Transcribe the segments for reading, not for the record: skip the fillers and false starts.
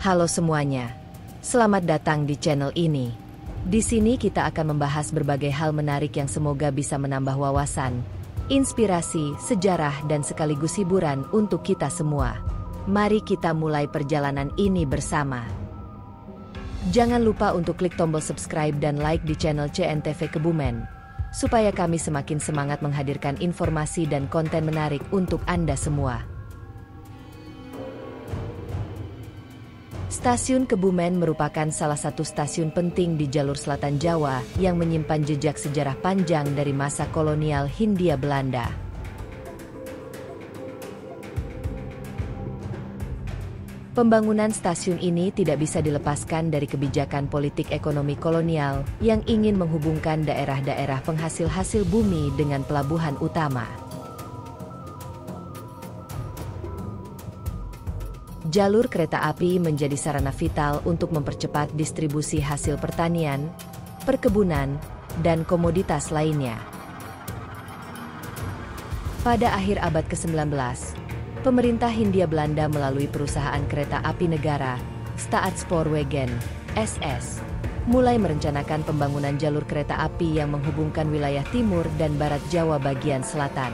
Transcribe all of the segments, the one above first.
Halo semuanya, selamat datang di channel ini. Di sini kita akan membahas berbagai hal menarik yang semoga bisa menambah wawasan, inspirasi, sejarah, dan sekaligus hiburan untuk kita semua. Mari kita mulai perjalanan ini bersama. Jangan lupa untuk klik tombol subscribe dan like di channel CNTV Kebumen, supaya kami semakin semangat menghadirkan informasi dan konten menarik untuk Anda semua. Stasiun Kebumen merupakan salah satu stasiun penting di jalur selatan Jawa yang menyimpan jejak sejarah panjang dari masa kolonial Hindia Belanda. Pembangunan stasiun ini tidak bisa dilepaskan dari kebijakan politik ekonomi kolonial yang ingin menghubungkan daerah-daerah penghasil hasil bumi dengan pelabuhan utama. Jalur kereta api menjadi sarana vital untuk mempercepat distribusi hasil pertanian, perkebunan, dan komoditas lainnya. Pada akhir abad ke-19, pemerintah Hindia Belanda melalui perusahaan kereta api negara, Staatspoorwegen, SS, mulai merencanakan pembangunan jalur kereta api yang menghubungkan wilayah timur dan barat Jawa bagian selatan.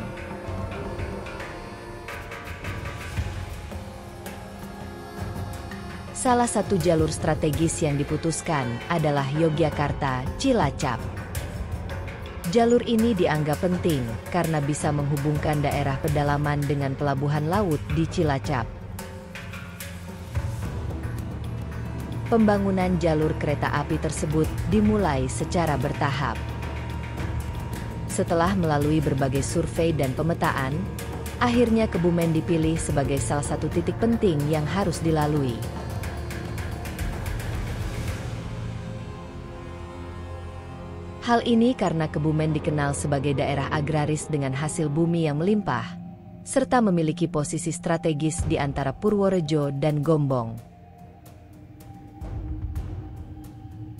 Salah satu jalur strategis yang diputuskan adalah Yogyakarta-Cilacap. Jalur ini dianggap penting karena bisa menghubungkan daerah pedalaman dengan pelabuhan laut di Cilacap. Pembangunan jalur kereta api tersebut dimulai secara bertahap. Setelah melalui berbagai survei dan pemetaan, akhirnya Kebumen dipilih sebagai salah satu titik penting yang harus dilalui. Hal ini karena Kebumen dikenal sebagai daerah agraris dengan hasil bumi yang melimpah, serta memiliki posisi strategis di antara Purworejo dan Gombong.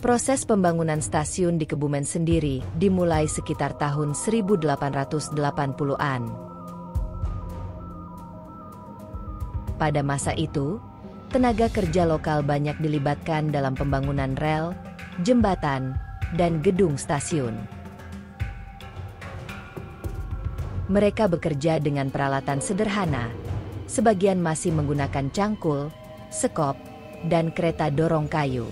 Proses pembangunan stasiun di Kebumen sendiri dimulai sekitar tahun 1880-an. Pada masa itu, tenaga kerja lokal banyak dilibatkan dalam pembangunan rel, jembatan, dan gedung stasiun. Mereka bekerja dengan peralatan sederhana, sebagian masih menggunakan cangkul, sekop, dan kereta dorong kayu.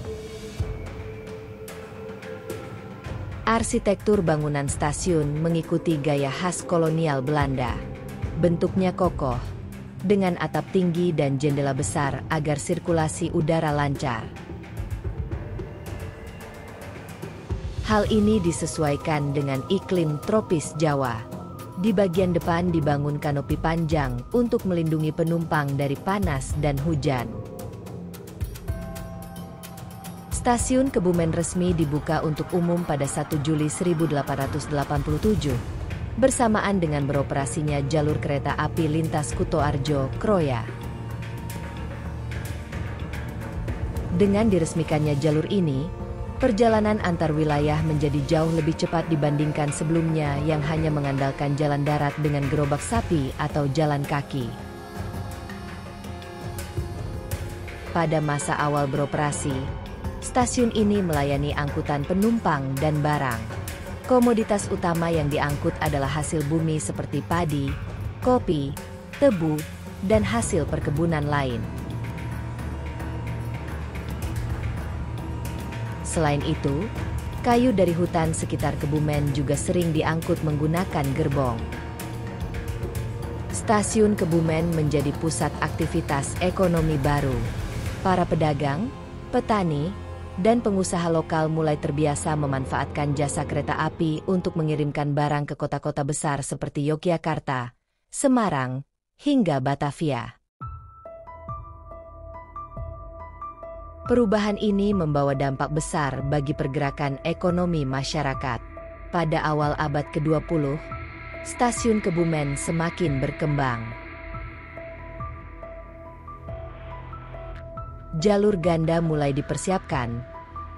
Arsitektur bangunan stasiun mengikuti gaya khas kolonial Belanda. Bentuknya kokoh, dengan atap tinggi dan jendela besar agar sirkulasi udara lancar. Hal ini disesuaikan dengan iklim tropis Jawa. Di bagian depan dibangun kanopi panjang untuk melindungi penumpang dari panas dan hujan. Stasiun Kebumen resmi dibuka untuk umum pada 1 Juli 1887, bersamaan dengan beroperasinya jalur kereta api lintas Kutoarjo, Kroya. Dengan diresmikannya jalur ini, perjalanan antar wilayah menjadi jauh lebih cepat dibandingkan sebelumnya yang hanya mengandalkan jalan darat dengan gerobak sapi atau jalan kaki. Pada masa awal beroperasi, stasiun ini melayani angkutan penumpang dan barang. Komoditas utama yang diangkut adalah hasil bumi seperti padi, kopi, tebu, dan hasil perkebunan lain. Selain itu, kayu dari hutan sekitar Kebumen juga sering diangkut menggunakan gerbong. Stasiun Kebumen menjadi pusat aktivitas ekonomi baru. Para pedagang, petani, dan pengusaha lokal mulai terbiasa memanfaatkan jasa kereta api untuk mengirimkan barang ke kota-kota besar seperti Yogyakarta, Semarang, hingga Batavia. Perubahan ini membawa dampak besar bagi pergerakan ekonomi masyarakat. Pada awal abad ke-20, stasiun Kebumen semakin berkembang. Jalur ganda mulai dipersiapkan,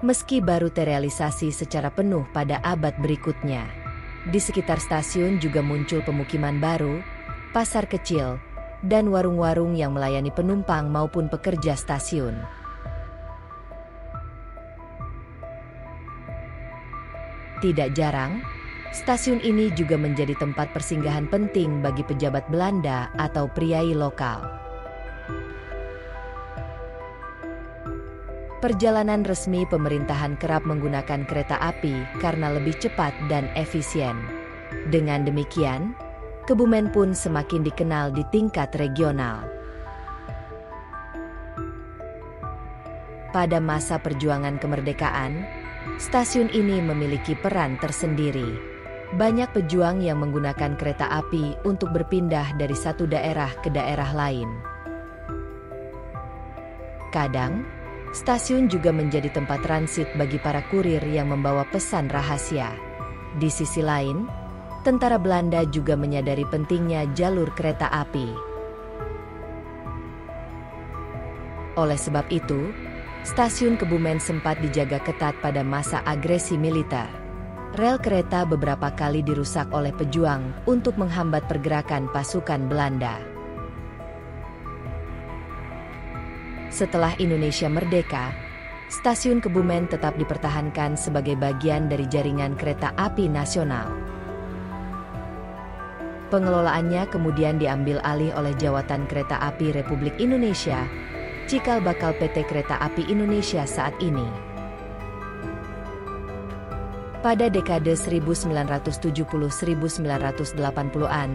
meski baru terrealisasi secara penuh pada abad berikutnya. Di sekitar stasiun juga muncul pemukiman baru, pasar kecil, dan warung-warung yang melayani penumpang maupun pekerja stasiun. Tidak jarang, stasiun ini juga menjadi tempat persinggahan penting bagi pejabat Belanda atau priai lokal. Perjalanan resmi pemerintahan kerap menggunakan kereta api karena lebih cepat dan efisien. Dengan demikian, Kebumen pun semakin dikenal di tingkat regional. Pada masa perjuangan kemerdekaan, stasiun ini memiliki peran tersendiri. Banyak pejuang yang menggunakan kereta api untuk berpindah dari satu daerah ke daerah lain. Kadang, stasiun juga menjadi tempat transit bagi para kurir yang membawa pesan rahasia. Di sisi lain, tentara Belanda juga menyadari pentingnya jalur kereta api. Oleh sebab itu, stasiun Kebumen sempat dijaga ketat pada masa agresi militer. Rel kereta beberapa kali dirusak oleh pejuang untuk menghambat pergerakan pasukan Belanda. Setelah Indonesia merdeka, stasiun Kebumen tetap dipertahankan sebagai bagian dari jaringan kereta api nasional. Pengelolaannya kemudian diambil alih oleh Jawatan Kereta Api Republik Indonesia, cikal bakal PT Kereta Api Indonesia saat ini. Pada dekade 1970-1980-an,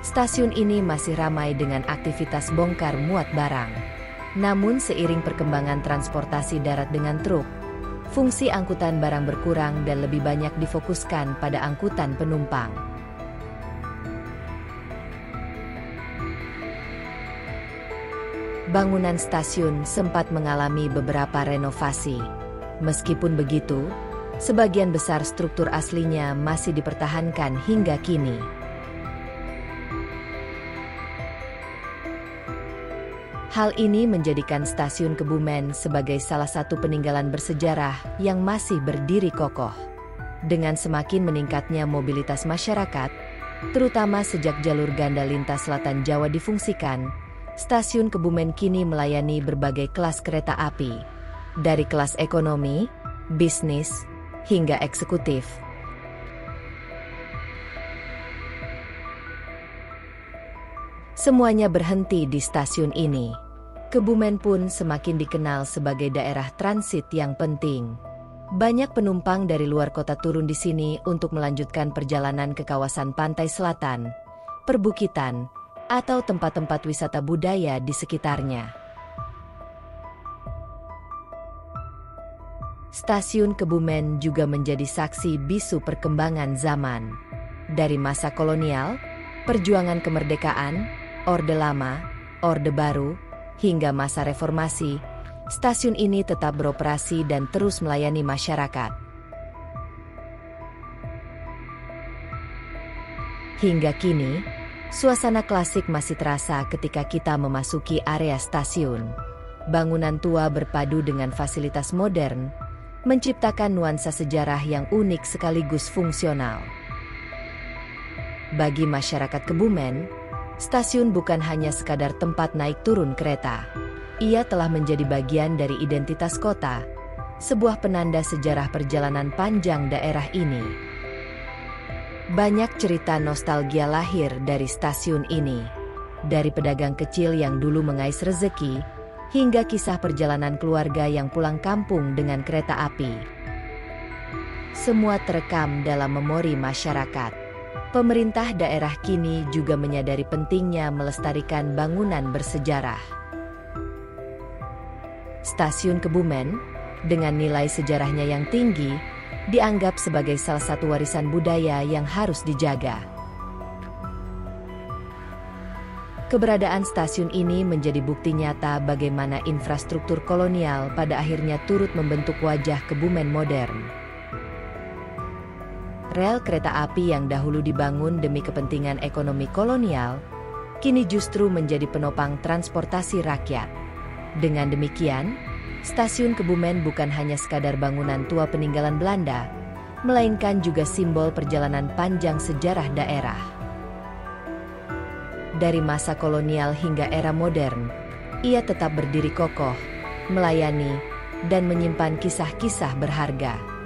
stasiun ini masih ramai dengan aktivitas bongkar muat barang. Namun seiring perkembangan transportasi darat dengan truk, fungsi angkutan barang berkurang dan lebih banyak difokuskan pada angkutan penumpang. Bangunan stasiun sempat mengalami beberapa renovasi. Meskipun begitu, sebagian besar struktur aslinya masih dipertahankan hingga kini. Hal ini menjadikan stasiun Kebumen sebagai salah satu peninggalan bersejarah yang masih berdiri kokoh. Dengan semakin meningkatnya mobilitas masyarakat, terutama sejak jalur ganda lintas Selatan Jawa difungsikan, stasiun Kebumen kini melayani berbagai kelas kereta api, dari kelas ekonomi, bisnis, hingga eksekutif. Semuanya berhenti di stasiun ini. Kebumen pun semakin dikenal sebagai daerah transit yang penting. Banyak penumpang dari luar kota turun di sini untuk melanjutkan perjalanan ke kawasan pantai selatan, perbukitan, atau tempat-tempat wisata budaya di sekitarnya. Stasiun Kebumen juga menjadi saksi bisu perkembangan zaman. Dari masa kolonial, perjuangan kemerdekaan, Orde Lama, Orde Baru, hingga masa reformasi, stasiun ini tetap beroperasi dan terus melayani masyarakat. Hingga kini, suasana klasik masih terasa ketika kita memasuki area stasiun. Bangunan tua berpadu dengan fasilitas modern, menciptakan nuansa sejarah yang unik sekaligus fungsional. Bagi masyarakat Kebumen, stasiun bukan hanya sekadar tempat naik turun kereta. Ia telah menjadi bagian dari identitas kota, sebuah penanda sejarah perjalanan panjang daerah ini. Banyak cerita nostalgia lahir dari stasiun ini. Dari pedagang kecil yang dulu mengais rezeki, hingga kisah perjalanan keluarga yang pulang kampung dengan kereta api. Semua terekam dalam memori masyarakat. Pemerintah daerah kini juga menyadari pentingnya melestarikan bangunan bersejarah. Stasiun Kebumen, dengan nilai sejarahnya yang tinggi, dianggap sebagai salah satu warisan budaya yang harus dijaga. Keberadaan stasiun ini menjadi bukti nyata bagaimana infrastruktur kolonial pada akhirnya turut membentuk wajah Kebumen modern. Rel kereta api yang dahulu dibangun demi kepentingan ekonomi kolonial, kini justru menjadi penopang transportasi rakyat. Dengan demikian, stasiun Kebumen bukan hanya sekadar bangunan tua peninggalan Belanda, melainkan juga simbol perjalanan panjang sejarah daerah. Dari masa kolonial hingga era modern, ia tetap berdiri kokoh, melayani, dan menyimpan kisah-kisah berharga.